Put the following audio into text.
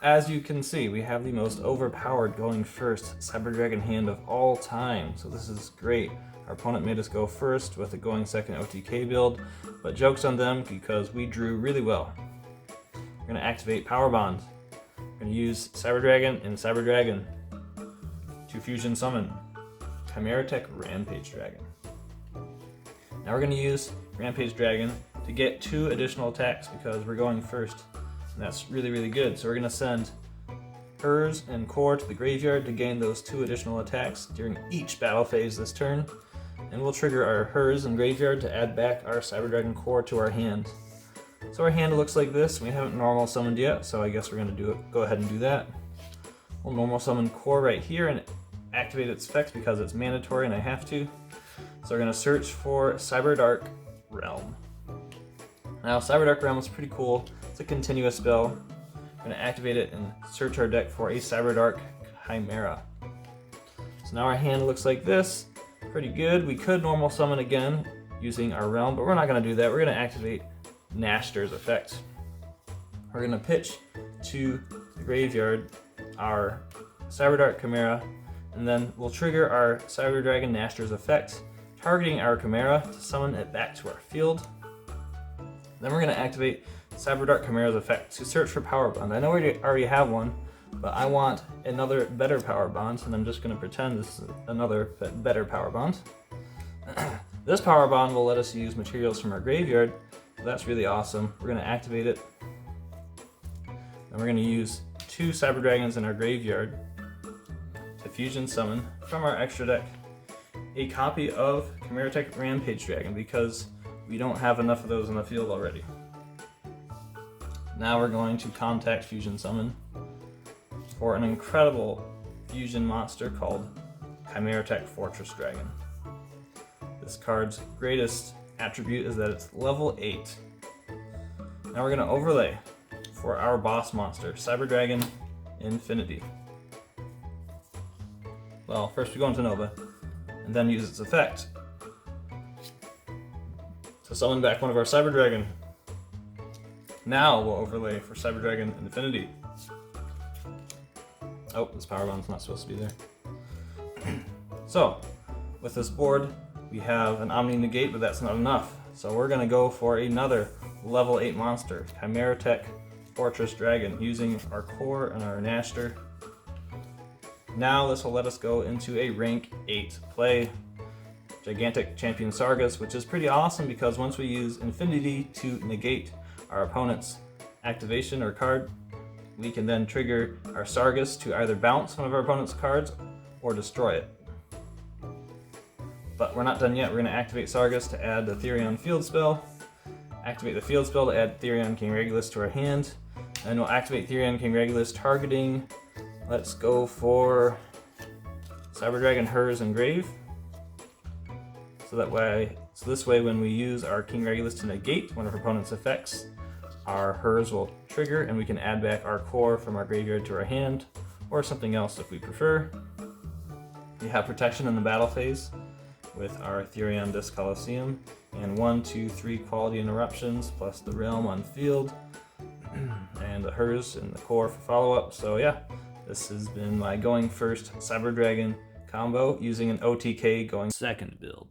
as you can see, we have the most overpowered going first Cyber Dragon hand of all time. So this is great. Our opponent made us go first with a going second OTK build, but joke's on them because we drew really well. We're going to activate Power Bond. We're going to use Cyber Dragon and Cyber Dragon to fusion summon Chimera Tech Rampage Dragon. Now we're going to use Rampage Dragon to get 2 additional attacks because we're going first. And that's really, really good. So we're going to send Hers and Core to the graveyard to gain those 2 additional attacks during each battle phase this turn. And we'll trigger our Hers and graveyard to add back our Cyber Dragon Core to our hand. So our hand looks like this. We haven't normal summoned yet, so I guess we're going to go ahead and do that. We'll normal summon Core right here and activate its effects because it's mandatory and I have to. So we're going to search for Cyber Dark Realm. Now Cyber Dark Realm is pretty cool. It's a continuous spell. We're going to activate it and search our deck for a Cyber Dark Chimera. So now our hand looks like this. Pretty good. We could normal summon again using our realm, but we're not going to do that. We're going to activate Nashter's effect. We're going to pitch to the graveyard our Cyber Dark Chimera, and then we'll trigger our Cyber Dragon Nashter's effect, targeting our Chimera to summon it back to our field. Then we're going to activate Cyber Dark Chimera's effect to search for Power Bond. I know we already have one, but I want another better Power Bond, and I'm just going to pretend this is another better Power Bond. This Power Bond will let us use materials from our graveyard, so that's really awesome. We're going to activate it, and we're going to use 2 Cyber Dragons in our graveyard to fusion summon from our extra deck a copy of Chimera Tech Rampage Dragon because we don't have enough of those in the field already. Now we're going to contact fusion summon for an incredible fusion monster called Chimera Tech Fortress Dragon. This card's greatest attribute is that it's level 8. Now we're going to overlay for our boss monster, Cyber Dragon Infinity. Well, first we go into Nova, and then use its effect to summon back one of our Cyber Dragon. Now we'll overlay for Cyber Dragon Infinity. Oh, this Power Bond's not supposed to be there. So, with this board, we have an Omni Negate, but that's not enough. So we're going to go for another level 8 monster, Chimera Tech Fortress Dragon, using our Core and our Nashter. Now this will let us go into a rank 8 play, Gigantic Champion Sargas, which is pretty awesome because once we use Infinity to negate our opponent's activation or card, we can then trigger our Sargas to either bounce one of our opponent's cards or destroy it. But we're not done yet. We're going to activate Sargas to add the Therion field spell, activate the field spell to add Therion King Regulus to our hand, and we'll activate Therion King Regulus targeting, let's go for Cyber Dragon Hers and Grave. So this way when we use our King Regulus to negate one of our opponent's effects, our Hers will trigger and we can add back our Core from our graveyard to our hand, or something else if we prefer. We have protection in the battle phase with our Therion Disc Colosseum, and 1, 2, 3 quality interruptions, plus the Realm on field, and the Hers and the Core for follow-up. So yeah, this has been my going first Cyber Dragon combo using an OTK going second build.